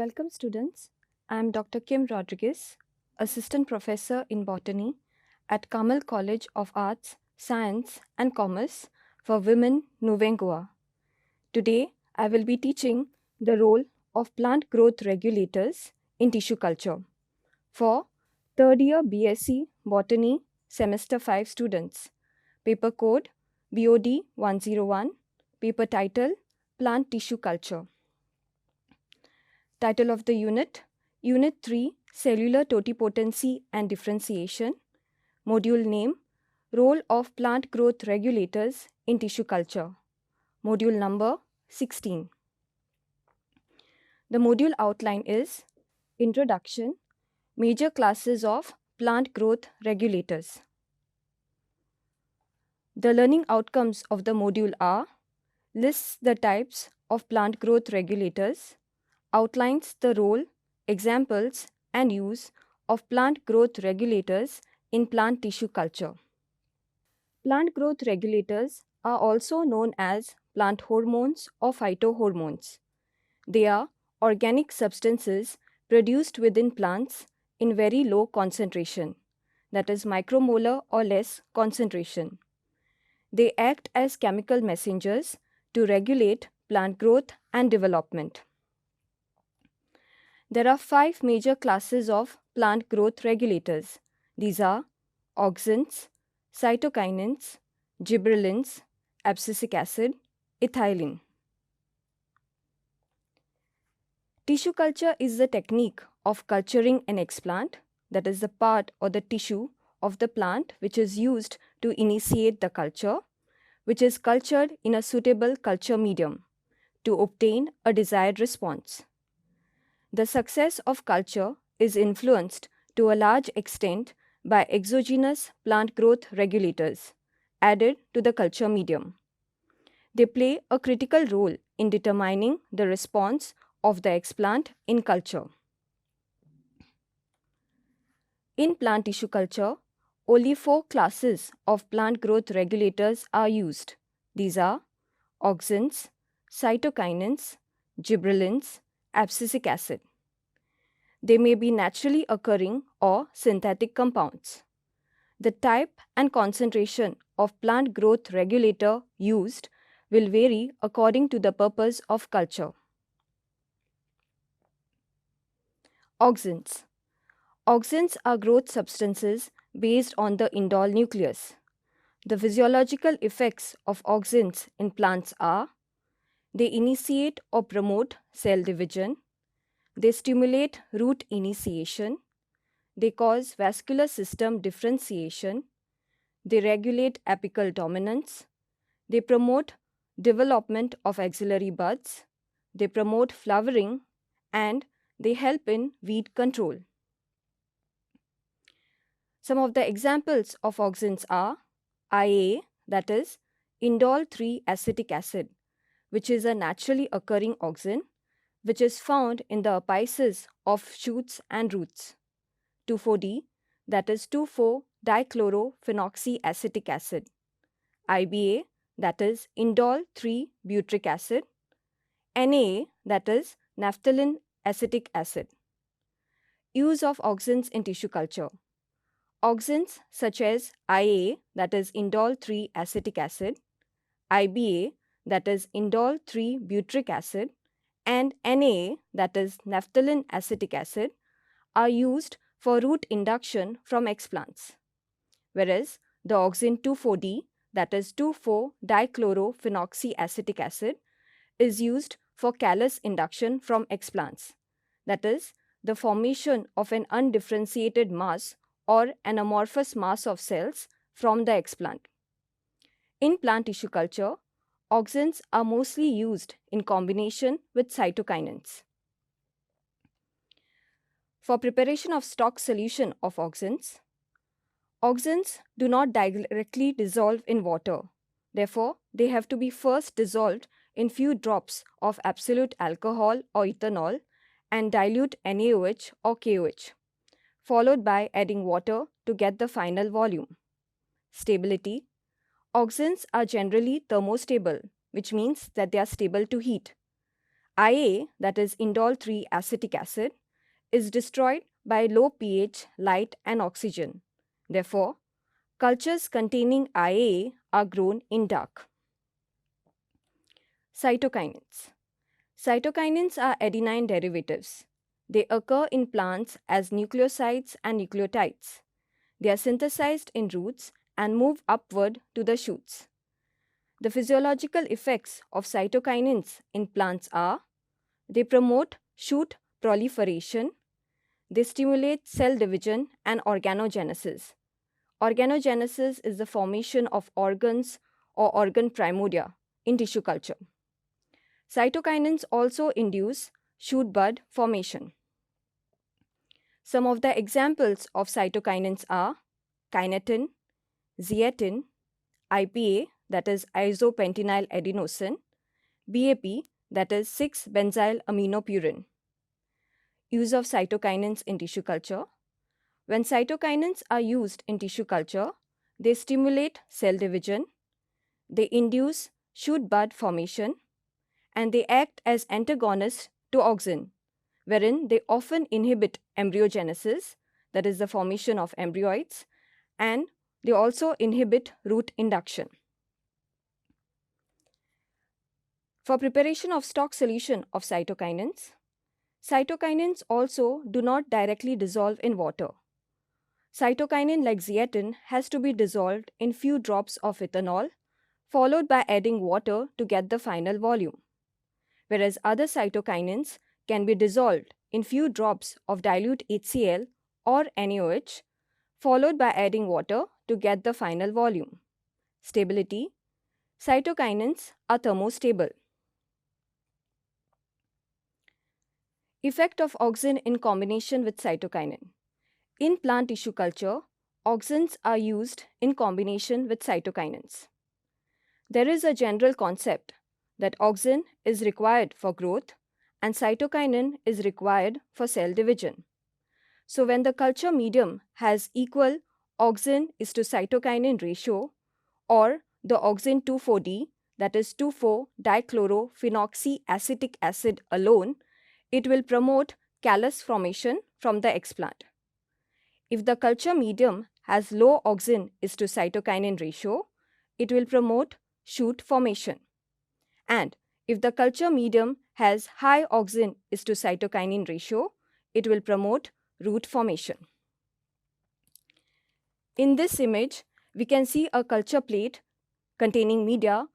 Welcome students. I am Dr. Kim Rodriguez, Assistant Professor in Botany at Kamal College of Arts, Science and Commerce for Women, Nueva Goa. Today, I will be teaching the role of plant growth regulators in tissue culture for third year BSc Botany Semester 5 students. Paper code BOD 101, paper title Plant Tissue Culture. Title of the unit, Unit 3, Cellular Totipotency and Differentiation. Module name, Role of Plant Growth Regulators in Tissue Culture. Module number 16. The module outline is Introduction, Major Classes of Plant Growth Regulators. The learning outcomes of the module are lists the types of plant growth regulators, outlines the role, examples, and use of plant growth regulators in plant tissue culture. Plant growth regulators are also known as plant hormones or phytohormones. They are organic substances produced within plants in very low concentration, that is micromolar or less concentration. They act as chemical messengers to regulate plant growth and development. There are 5 major classes of plant growth regulators. These are auxins, cytokinins, gibberellins, abscisic acid, ethylene. Tissue culture is the technique of culturing an explant, that is the part or the tissue of the plant which is used to initiate the culture, which is cultured in a suitable culture medium to obtain a desired response. The success of culture is influenced to a large extent by exogenous plant growth regulators added to the culture medium. They play a critical role in determining the response of the explant in culture. In plant tissue culture, only 4 classes of plant growth regulators are used. These are auxins, cytokinins, gibberellins, abscisic acid. They may be naturally occurring or synthetic compounds. The type and concentration of plant growth regulator used will vary according to the purpose of culture. Auxins. Auxins are growth substances based on the indole nucleus. The physiological effects of auxins in plants are they initiate or promote cell division, they stimulate root initiation, they cause vascular system differentiation, they regulate apical dominance, they promote development of axillary buds, they promote flowering, and they help in weed control. Some of the examples of auxins are IA, that is indole 3-acetic acid, which is a naturally occurring auxin, which is found in the apices of shoots and roots. 2,4-D, that is 2,4-dichlorophenoxyacetic acid. IBA, that is indole 3-butyric acid. NAA, that is naphthalene acetic acid. Use of auxins in tissue culture. Auxins such as IA, that is indole 3-acetic acid, IBA, that is indole 3-butyric acid, and NAA, that is naphthalene acetic acid, are used for root induction from explants, whereas the auxin 2,4-D, that is 2,4-dichlorophenoxyacetic acid, is used for callus induction from explants, that is, the formation of an undifferentiated mass or an amorphous mass of cells from the explant. In plant tissue culture, auxins are mostly used in combination with cytokinins. For preparation of stock solution of auxins, auxins do not directly dissolve in water. Therefore, they have to be first dissolved in few drops of absolute alcohol or ethanol and dilute NaOH or KOH, followed by adding water to get the final volume. Stability. Auxins are generally thermostable, which means that they are stable to heat. IA, that is indole 3 acetic acid, is destroyed by low pH, light, and oxygen. Therefore, cultures containing IA are grown in dark. Cytokinins. Cytokinins are adenine derivatives. They occur in plants as nucleosides and nucleotides. They are synthesized in roots and move upward to the shoots. The physiological effects of cytokinins in plants are: they promote shoot proliferation, they stimulate cell division and organogenesis. Organogenesis is the formation of organs or organ primordia in tissue culture. Cytokinins also induce shoot bud formation. Some of the examples of cytokinins are kinetin, zeatin, IPA, that is isopentenyl adenosine, BAP, that is 6-benzyl aminopurine. Use of cytokinins in tissue culture. When cytokinins are used in tissue culture, they stimulate cell division, they induce shoot bud formation, and they act as antagonists to auxin, wherein they often inhibit embryogenesis, that is the formation of embryoids, and they also inhibit root induction. For preparation of stock solution of cytokinins, cytokinins also do not directly dissolve in water. Cytokinin like zeatin has to be dissolved in few drops of ethanol, followed by adding water to get the final volume, whereas other cytokinins can be dissolved in few drops of dilute HCl or NaOH, followed by adding water to get the final volume. Stability. Cytokinins are thermostable. Effect of auxin in combination with cytokinin. In plant tissue culture, auxins are used in combination with cytokinins. There is a general concept that auxin is required for growth and cytokinin is required for cell division. So when the culture medium has equal auxin is to cytokinin ratio, or the auxin 2,4-D, that is 2,4-dichlorophenoxyacetic acid alone, it will promote callus formation from the explant. If the culture medium has low auxin is to cytokinin ratio, it will promote shoot formation. And if the culture medium has high auxin is to cytokinin ratio, it will promote root formation. In this image, we can see a culture plate containing media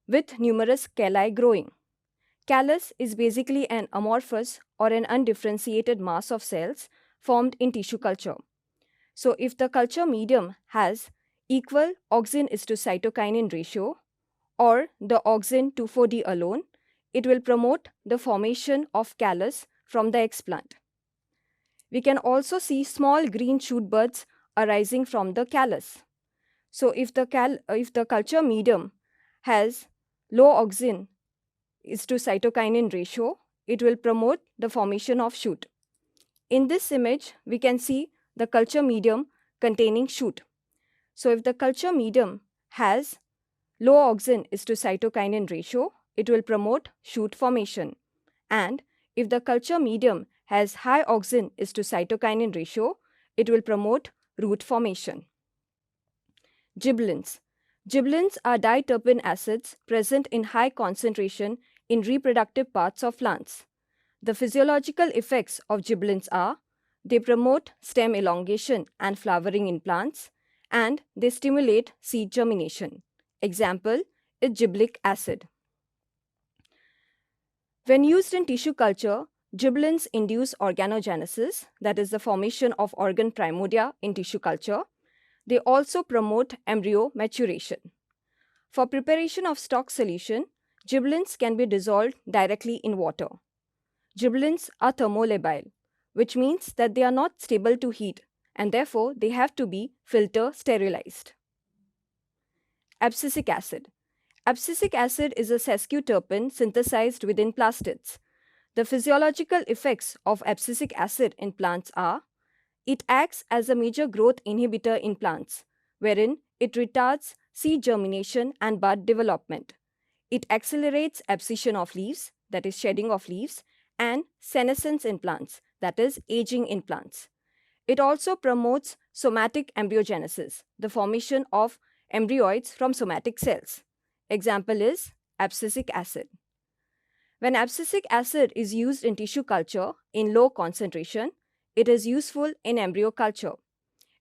with numerous calli growing. Callus is basically an amorphous or an undifferentiated mass of cells formed in tissue culture. So if the culture medium has equal auxin is to cytokinin ratio, or the auxin 2,4-D alone, it will promote the formation of callus from the explant. We can also see small green shoot buds arising from the callus. So if the culture medium has low auxin is to cytokinin ratio, it will promote the formation of shoot. In this image, we can see the culture medium containing shoot. So if the culture medium has low auxin is to cytokinin ratio, it will promote shoot formation. And if the culture medium has high auxin is to cytokinin ratio, it will promote root formation. Gibberellins. Gibberellins are diterpene acids present in high concentration in reproductive parts of plants. The physiological effects of gibberellins are: they promote stem elongation and flowering in plants, and they stimulate seed germination. Example is gibberellic acid. When used in tissue culture, gibberellins induce organogenesis, that is the formation of organ primordia in tissue culture. They also promote embryo maturation. For preparation of stock solution, gibberellins can be dissolved directly in water. Gibberellins are thermolabile, which means that they are not stable to heat, and therefore they have to be filter sterilized. Abscisic acid. Abscisic acid is a sesquiterpene synthesized within plastids. The physiological effects of abscisic acid in plants are: it acts as a major growth inhibitor in plants, wherein it retards seed germination and bud development. It accelerates abscission of leaves, that is shedding of leaves, and senescence in plants, that is aging in plants. It also promotes somatic embryogenesis, the formation of embryoids from somatic cells. Example is abscisic acid. When abscisic acid is used in tissue culture in low concentration, it is useful in embryo culture.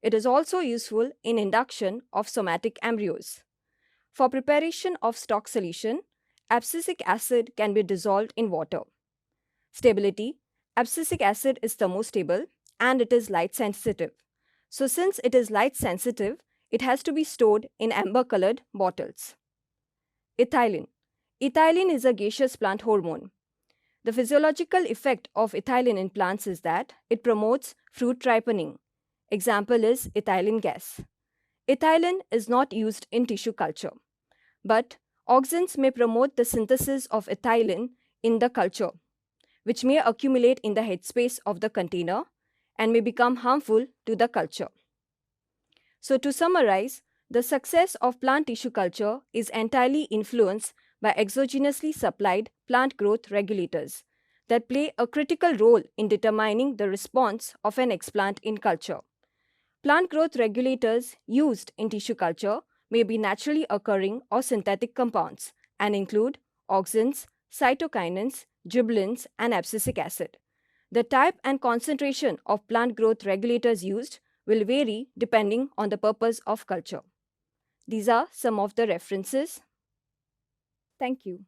It is also useful in induction of somatic embryos. For preparation of stock solution, abscisic acid can be dissolved in water. Stability: abscisic acid is thermostable and it is light sensitive. So since it is light sensitive, it has to be stored in amber-colored bottles. Ethylene. Ethylene is a gaseous plant hormone. The physiological effect of ethylene in plants is that it promotes fruit ripening. Example is ethylene gas. Ethylene is not used in tissue culture, but auxins may promote the synthesis of ethylene in the culture, which may accumulate in the headspace of the container and may become harmful to the culture. So to summarize, the success of plant tissue culture is entirely influenced by exogenously supplied plant growth regulators that play a critical role in determining the response of an explant in culture. Plant growth regulators used in tissue culture may be naturally occurring or synthetic compounds and include auxins, cytokinins, gibberellins, and abscisic acid. The type and concentration of plant growth regulators used will vary depending on the purpose of culture. These are some of the references. Thank you.